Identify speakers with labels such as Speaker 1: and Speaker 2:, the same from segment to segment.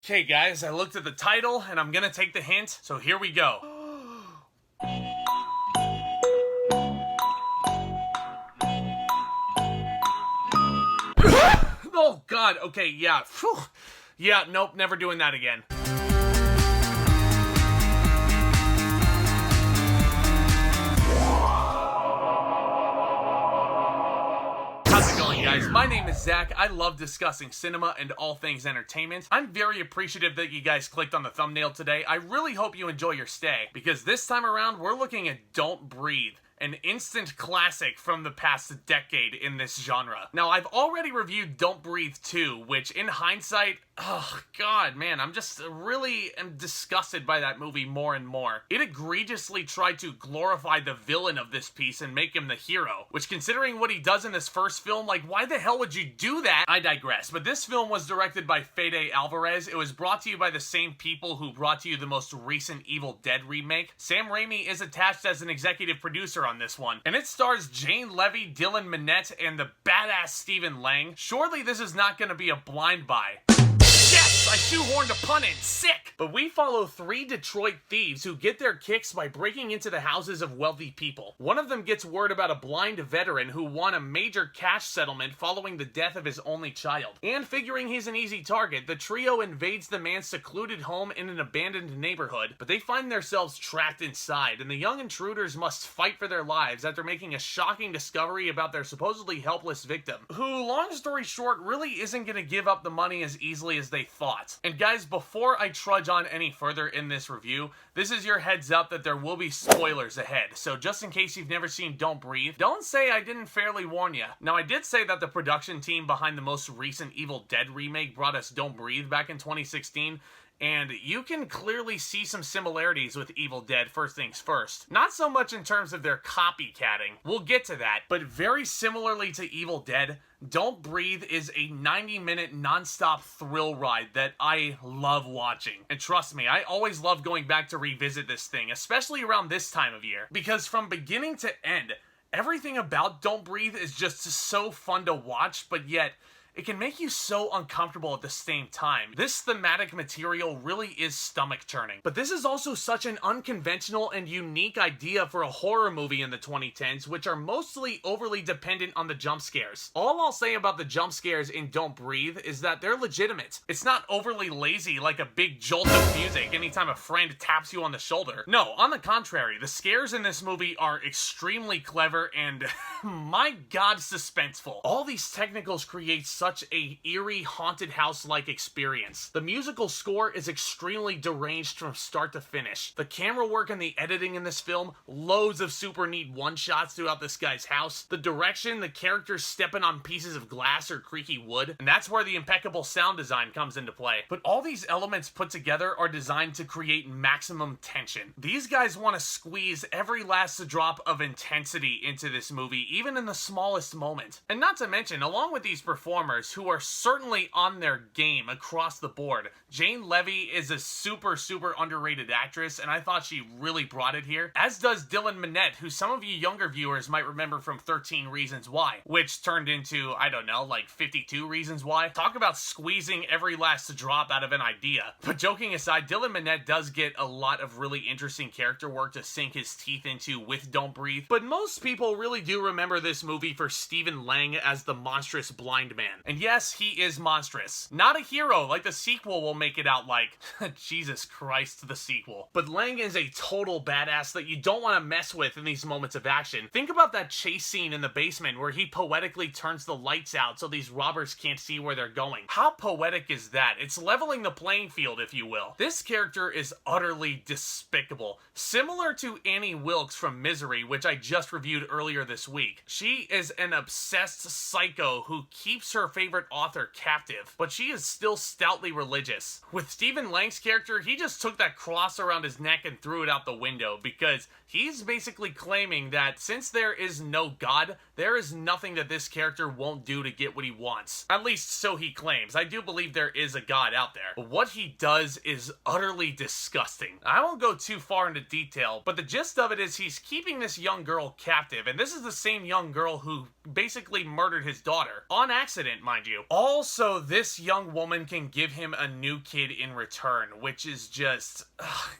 Speaker 1: Okay guys, I looked at the title and I'm gonna take the hint, so here we go. Oh god, okay, yeah. Whew. Yeah, nope, never doing that again. How's it going, guys? My name is Zack. I love discussing cinema and all things entertainment. I'm very appreciative that you guys clicked on the thumbnail today. I really hope you enjoy your stay, because this time around, we're looking at Don't Breathe, an instant classic from the past decade in this genre. Now, I've already reviewed Don't Breathe 2, which in hindsight, oh god, man, I'm just really am disgusted by that movie more and more. It egregiously tried to glorify the villain of this piece and make him the hero, which, considering what he does in this first film, like, why the hell would you do that? I digress, but this film was directed by Fede Alvarez. It was brought to you by the same people who brought to you the most recent Evil Dead remake. Sam Raimi is attached as an executive producer on this one, and it stars Jane Levy, Dylan Minnette, and the badass Stephen Lang. Surely this is not gonna be a blind buy. Yes, I shoehorned a pun in. Sick! But we follow three Detroit thieves who get their kicks by breaking into the houses of wealthy people. One of them gets word about a blind veteran who won a major cash settlement following the death of his only child. And figuring he's an easy target, the trio invades the man's secluded home in an abandoned neighborhood, but they find themselves trapped inside, and the young intruders must fight for their lives after making a shocking discovery about their supposedly helpless victim, who, long story short, really isn't gonna give up the money as easily as they thought. And guys, before I trudge on any further in this review, this is your heads up that there will be spoilers ahead. So just in case you've never seen Don't Breathe, don't say I didn't fairly warn you. Now, I did say that the production team behind the most recent Evil Dead remake brought us Don't Breathe back in 2016, and you can clearly see some similarities with Evil Dead, first things first. Not so much in terms of their copycatting, we'll get to that, but very similarly to Evil Dead, Don't Breathe is a 90-minute non-stop thrill ride that I love watching. And trust me, I always love going back to revisit this thing, especially around this time of year, because from beginning to end, everything about Don't Breathe is just so fun to watch, but yet it can make you so uncomfortable at the same time. This thematic material really is stomach-churning. But this is also such an unconventional and unique idea for a horror movie in the 2010s, which are mostly overly dependent on the jump scares. All I'll say about the jump scares in Don't Breathe is that they're legitimate. It's not overly lazy like a big jolt of music anytime a friend taps you on the shoulder. No, on the contrary, the scares in this movie are extremely clever and, my god, suspenseful. All these technicals create such a eerie haunted house-like experience. The musical score is extremely deranged from start to finish. The camera work and the editing in this film, loads of super neat one-shots throughout this guy's house. The direction, the characters stepping on pieces of glass or creaky wood, and that's where the impeccable sound design comes into play. But all these elements put together are designed to create maximum tension. These guys want to squeeze every last drop of intensity into this movie, even in the smallest moment. And not to mention, along with these performers, who are certainly on their game across the board, Jane Levy is a super underrated actress, and I thought she really brought it here, as does Dylan Minnette, who some of you younger viewers might remember from 13 Reasons Why, which turned into, I don't know, like 52 Reasons Why. Talk about squeezing every last drop out of an idea. But joking aside, Dylan Minnette does get a lot of really interesting character work to sink his teeth into with Don't Breathe, but most people really do remember this movie for Stephen Lang as the monstrous blind man. And yes, he is monstrous. Not a hero like the sequel will make it out like. Jesus Christ, the sequel. But Lang is a total badass that you don't want to mess with in these moments of action. Think about that chase scene in the basement where he poetically turns the lights out so these robbers can't see where they're going. How poetic is that? It's leveling the playing field, if you will. This character is utterly despicable. Similar to Annie Wilkes from Misery, which I just reviewed earlier this week. She is an obsessed psycho who keeps her favorite author captive, but she is still stoutly religious. With Stephen Lang's character, he just took that cross around his neck and threw it out the window, because he's basically claiming that since there is no God, there is nothing that this character won't do to get what he wants. At least so he claims. I do believe there is a god out there. But what he does is utterly disgusting. I won't go too far into detail, but the gist of it is he's keeping this young girl captive, and this is the same young girl who basically murdered his daughter. On accident, mind you. Also, this young woman can give him a new kid in return, which is just...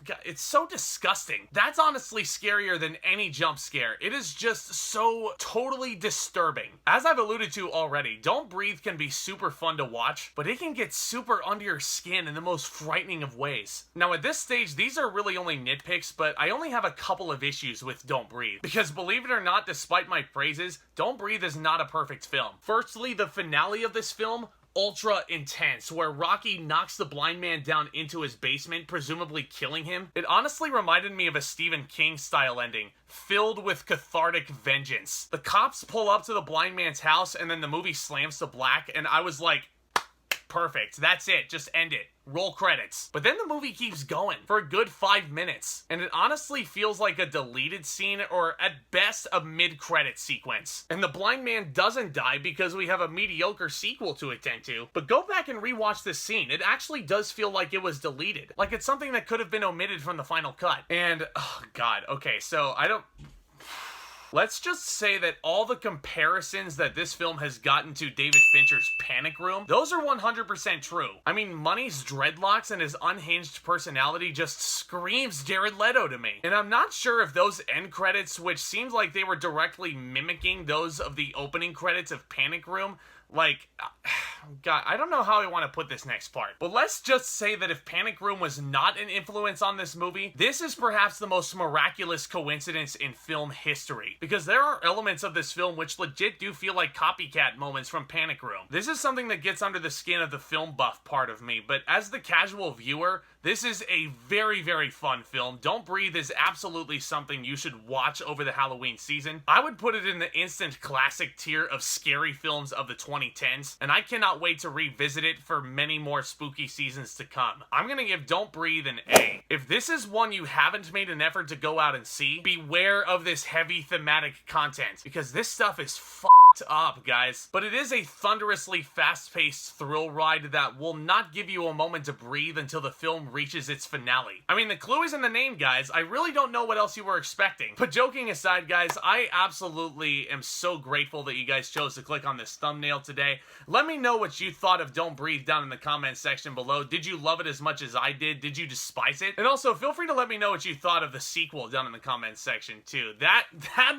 Speaker 1: God, it's so disgusting. That's honestly scarier than any jump scare. It is just so totally disturbing. As I've alluded to already, Don't Breathe can be super fun to watch, but it can get super under your skin in the most frightening of ways. Now at this stage, these are really only nitpicks, but I only have a couple of issues with Don't Breathe. Because believe it or not, despite my praises, Don't Breathe is not a perfect film. Firstly, the finale of this film, ultra intense, where Rocky knocks the blind man down into his basement, presumably killing him. It honestly reminded me of a Stephen King style ending, filled with cathartic vengeance. The cops pull up to the blind man's house and then the movie slams to black, and I was like, perfect, that's it, just end it. Roll credits. But then the movie keeps going for a good 5 minutes, and it honestly feels like a deleted scene, or at best a mid-credit sequence. And the blind man doesn't die because we have a mediocre sequel to attend to. But go back and rewatch this scene. It actually does feel like it was deleted. Like it's something that could have been omitted from the final cut. And, oh god, okay, so let's just say that all the comparisons that this film has gotten to David Fincher's Panic Room, those are 100% true. I mean, Money's dreadlocks and his unhinged personality just screams Jared Leto to me. And I'm not sure if those end credits, which seems like they were directly mimicking those of the opening credits of Panic Room, like, God, I don't know how I want to put this next part. But let's just say that if Panic Room was not an influence on this movie, this is perhaps the most miraculous coincidence in film history. Because there are elements of this film which legit do feel like copycat moments from Panic Room. This is something that gets under the skin of the film buff part of me, but as the casual viewer, this is a very, very fun film. Don't Breathe is absolutely something you should watch over the Halloween season. I would put it in the instant classic tier of scary films of the 2010s, and I cannot wait to revisit it for many more spooky seasons to come. I'm gonna give Don't Breathe an A. If this is one you haven't made an effort to go out and see, beware of this heavy thematic content, because this stuff is up, guys. But it is a thunderously fast-paced thrill ride that will not give you a moment to breathe until the film reaches its finale. I mean, the clue is in the name, guys. I really don't know what else you were expecting. But joking aside, guys, I absolutely am so grateful that you guys chose to click on this thumbnail today. Let me know what you thought of Don't Breathe down in the comments section below. Did you love it as much as I did? Did you despise it? And also, feel free to let me know what you thought of the sequel down in the comments section, too. That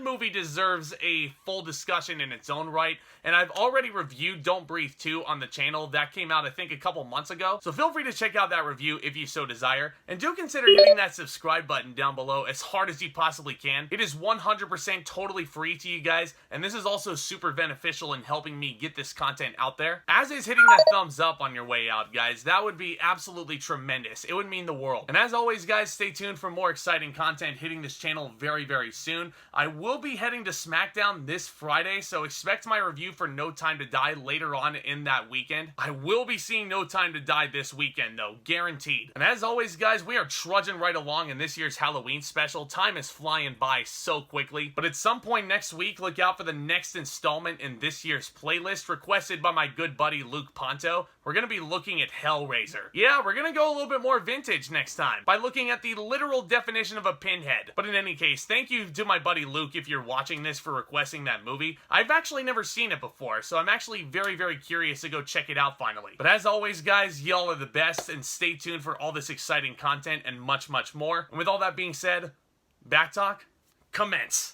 Speaker 1: movie deserves a full discussion in its own right, and I've already reviewed Don't Breathe 2 on the channel. That came out, I think, a couple months ago, so feel free to check out that review if you so desire, and do consider hitting that subscribe button down below as hard as you possibly can. It is 100% totally free to you guys, and this is also super beneficial in helping me get this content out there, as is hitting that thumbs up on your way out, guys. That would be absolutely tremendous. It would mean the world. And as always, guys, stay tuned for more exciting content hitting this channel very, very soon. I will be heading to SmackDown this Friday, so expect my review for No Time to Die later on in that weekend. I will be seeing No Time to Die this weekend, though, guaranteed. And as always, guys, we are trudging right along in this year's Halloween special. Time is flying by so quickly, but at some point next week, look out for the next installment in this year's playlist requested by my good buddy Luke Ponto. We're going to be looking at Hellraiser. Yeah, we're going to go a little bit more vintage next time by looking at the literal definition of a pinhead. But in any case, thank you to my buddy Luke if you're watching this for requesting that movie. I've actually never seen it before, so I'm actually very, very curious to go check it out finally. But as always, guys, y'all are the best, and stay tuned for all this exciting content and much, much more. And with all that being said, Back Talk, commence.